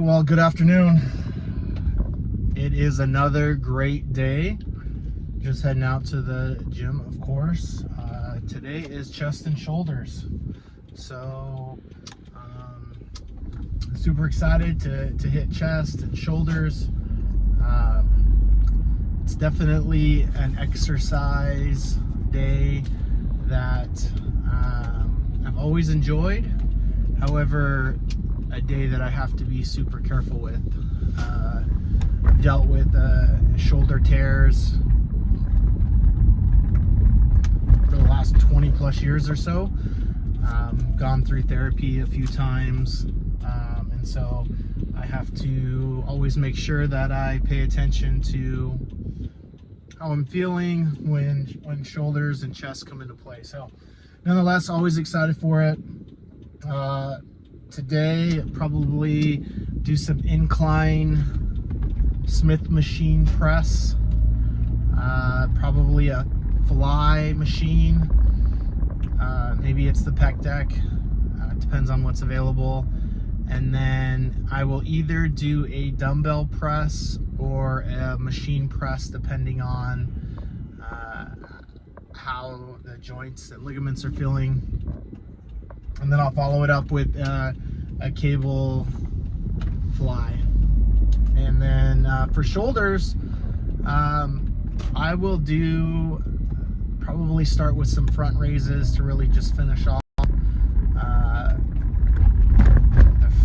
well, good afternoon. It is another great day. Just heading out to the gym, of course. Today is chest and shoulders. So, super excited to hit chest and shoulders. It's definitely an exercise day that I've always enjoyed. However, a day that I have to be super careful with. Dealt with shoulder tears for the last 20 plus years or so. Gone through therapy a few times, and so I have to always make sure that I pay attention to how I'm feeling when shoulders and chest come into play. So nonetheless, always excited for it. Today, probably do some incline Smith machine press, probably a fly machine, maybe it's the pec deck, depends on what's available. And then I will either do a dumbbell press or a machine press depending on how the joints and ligaments are feeling. And then I'll follow it up with a cable fly. And then for shoulders, I will probably start with some front raises to really just finish off the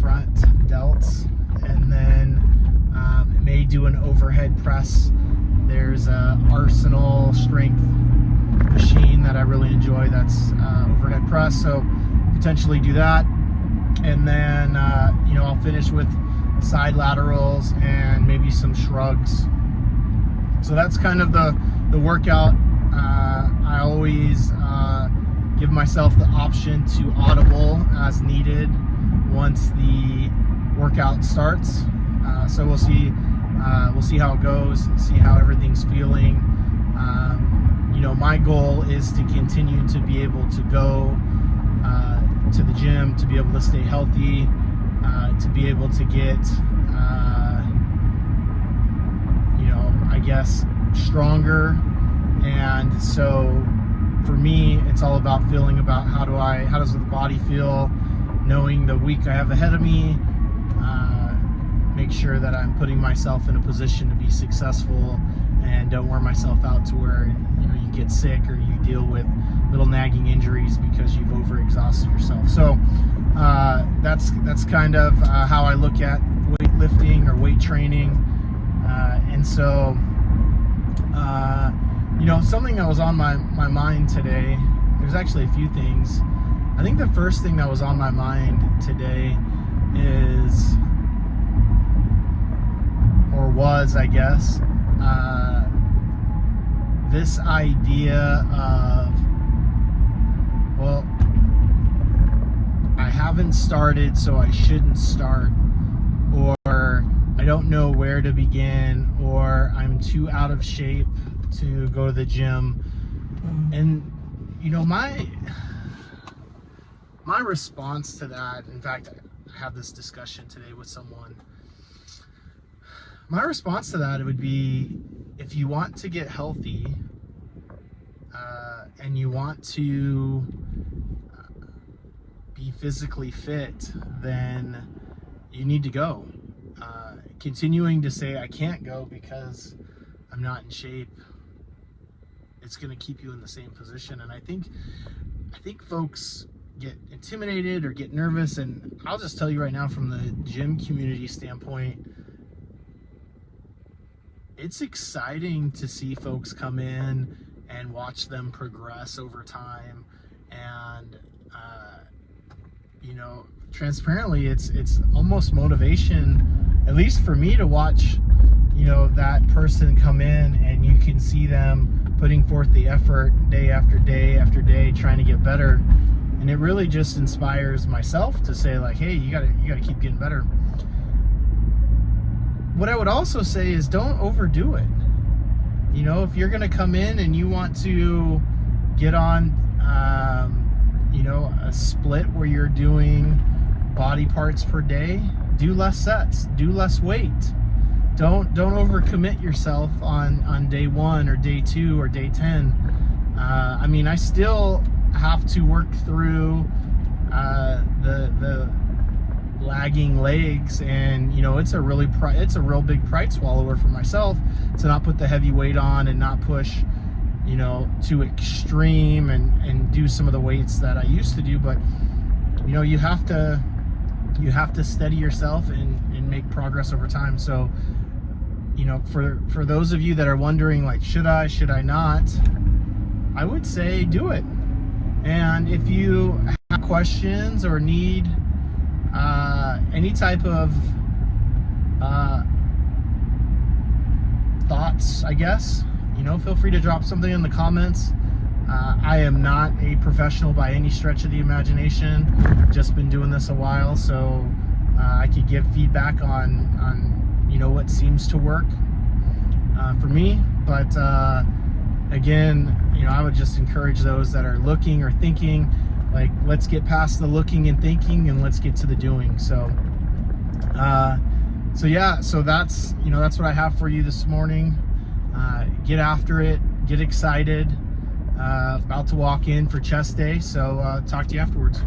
front delts. And then may do an overhead press. There's a Arsenal strength machine that I really enjoy, that's overhead press, so potentially do that. And then I'll finish with side laterals and maybe some shrugs. So that's kind of the workout. I always give myself the option to audible as needed once the workout starts. So we'll see how it goes, see how everything's feeling. My goal is to continue to be able to go to the gym, to be able to stay healthy, to be able to get I guess stronger. And so for me, it's all about feeling about how does the body feel, knowing the week I have ahead of me, make sure that I'm putting myself in a position to be successful and don't wear myself out to where you get sick or you deal with little nagging injuries because you've overexhausted yourself. So that's kind of how I look at weightlifting or weight training. And so something that was on my mind today, there's actually a few things. I think the first thing that was on my mind today was, I guess, this idea of, well, I haven't started, so I shouldn't start, or I don't know where to begin, or I'm too out of shape to go to the gym. And my response to that, in fact, I had this discussion today with someone. My response to that would be, if you want to get healthy and you want to be physically fit, then you need to go. Continuing to say I can't go because I'm not in shape, it's going to keep you in the same position. And I think folks get intimidated or get nervous. And I'll just tell you right now, from the gym community standpoint, it's exciting to see folks come in and watch them progress over time. And transparently, it's almost motivation, at least for me, to watch that person come in and you can see them putting forth the effort day after day after day, trying to get better. And it really just inspires myself to say, like, hey, you gotta keep getting better. What I would also say is, don't overdo it. If you're gonna come in and you want to get on a split where you're doing body parts per day, do less sets, do less weight. Don't overcommit yourself on day 1 or day 2 or day 10. I mean, I still have to work through the lagging legs, and you know, it's a real big pride swallower for myself to not put the heavy weight on and not push, you know, to extreme and do some of the weights that I used to do. But you know, you have to steady yourself and make progress over time. So you know, for those of you that are wondering, like, should I not, I would say do it. And if you have questions or need any type of thoughts, I guess, you know, feel free to drop something in the comments. I am not a professional by any stretch of the imagination. I've just been doing this a while, so I could give feedback on you know, what seems to work for me. But again, you know, I would just encourage those that are looking or thinking, like, let's get past the looking and thinking and let's get to the doing. So yeah, so that's, you know, that's what I have for you this morning. Get after it, get excited. About to walk in for chest day, so talk to you afterwards.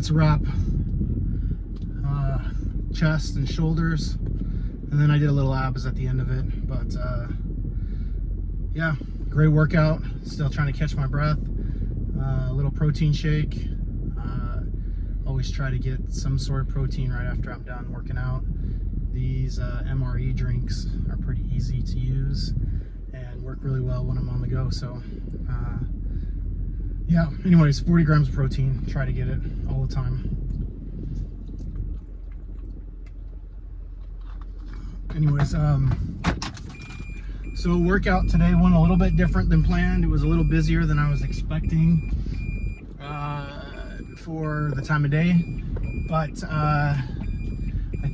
That's a wrap. Chest and shoulders, and then I did a little abs at the end of it. But yeah, great workout. Still trying to catch my breath. A little protein shake. Always try to get some sort of protein right after I'm done working out. These MRE drinks are pretty easy to use and work really well when I'm on the go. So yeah, anyways, 40 grams of protein. Try to get it all the time. Anyways, so workout today went a little bit different than planned. It was a little busier than I was expecting for the time of day, but I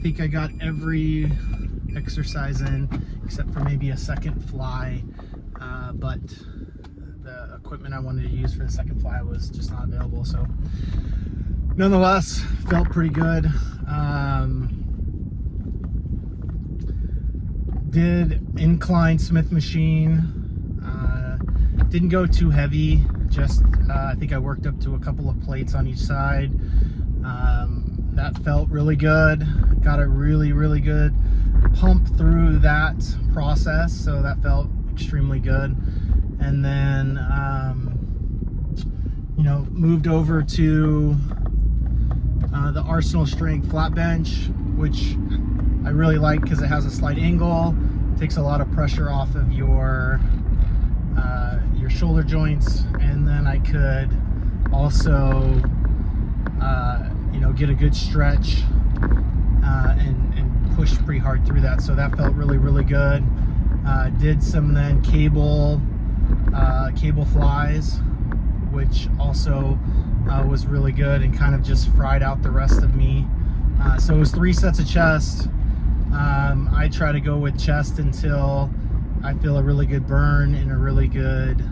think I got every exercise in except for maybe a second fly, but the equipment I wanted to use for the second fly was just not available. So nonetheless, felt pretty good. Did incline Smith machine. Didn't go too heavy, just I think I worked up to a couple of plates on each side. That felt really good. Got a really good pump through that process, so that felt extremely good. And then you know, moved over to the Arsenal Strength flat bench, which I really like because it has a slight angle, takes a lot of pressure off of your shoulder joints, and then I could also you know, get a good stretch and push pretty hard through that. So that felt really good. Did some then cable flies, which also was really good and kind of just fried out the rest of me. So it was 3 sets of chest. I try to go with chest until I feel a really good burn and a really good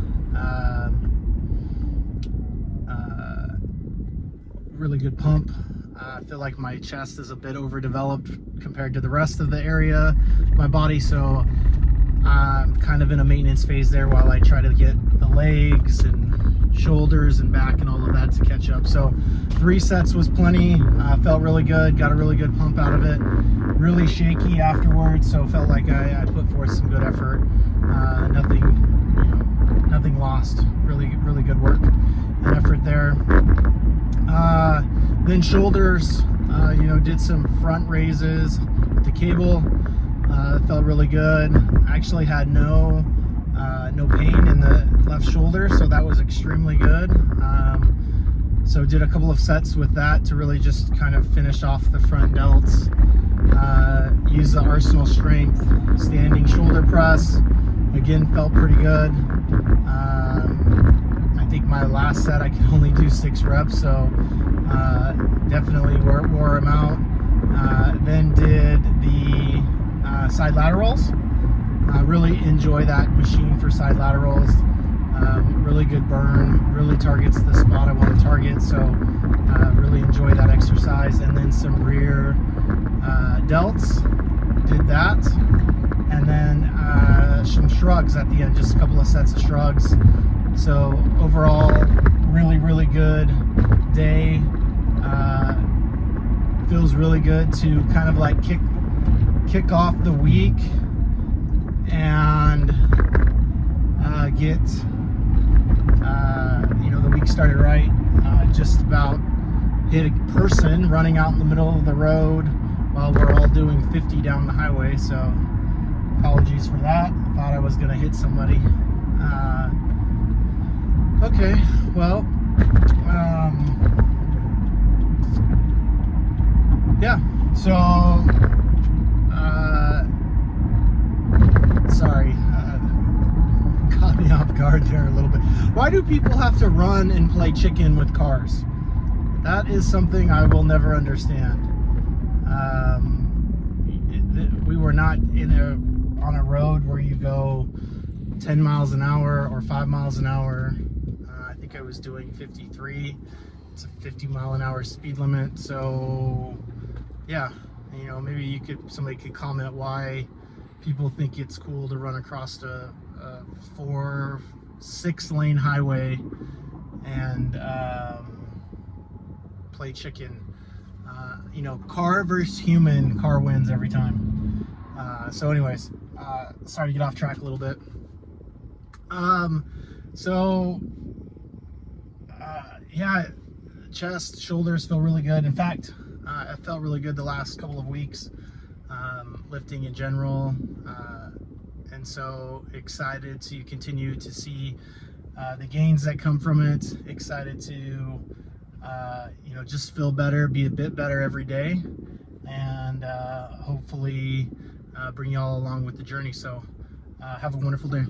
pump. I feel like my chest is a bit overdeveloped compared to the rest of the area of my body, so I'm kind of in a maintenance phase there while I try to get the legs and shoulders and back and all of that to catch up. So 3 sets was plenty. Felt really good, got a really good pump out of it. Really shaky afterwards, so felt like I put forth some good effort. Nothing lost. Really good work and effort there. Then shoulders, you know, did some front raises with the cable. Felt really good. I actually had no pain in the left shoulder, so that was extremely good. So did a couple of sets with that to really just kind of finish off the front delts. Use the Arsenal Strength standing shoulder press. Again, felt pretty good. I think my last set I could only do 6 reps, so definitely wore them out. Then did the side laterals. I really enjoy that machine for side laterals. Really good burn, really targets the spot I want to target, so really enjoy that exercise. And then some rear delts, did that. And then some shrugs at the end, just a couple of sets of shrugs. So overall, really good day. Feels really good to kind of like kick off the week and get you know, the week started right. Just about hit a person running out in the middle of the road while we're all doing 50 down the highway, so apologies for that. Thought I was gonna hit somebody. Okay, well, yeah, so sorry, caught me off guard there a little bit. Why do people have to run and play chicken with cars? That is something I will never understand. We were not on a road where you go 10 miles an hour or 5 miles an hour. I think I was doing 53. It's a 50-mile-an-hour speed limit. So yeah, you know, maybe somebody could comment why people think it's cool to run across a 4-6 lane highway and play chicken. You know, car versus human, car wins every time. So anyways, sorry to get off track a little bit. Yeah, chest, shoulders feel really good. In fact, it felt really good the last couple of weeks, lifting in general. And so excited to continue to see the gains that come from it. Excited to, you know, just feel better, be a bit better every day, and hopefully bring you all along with the journey. So have a wonderful day.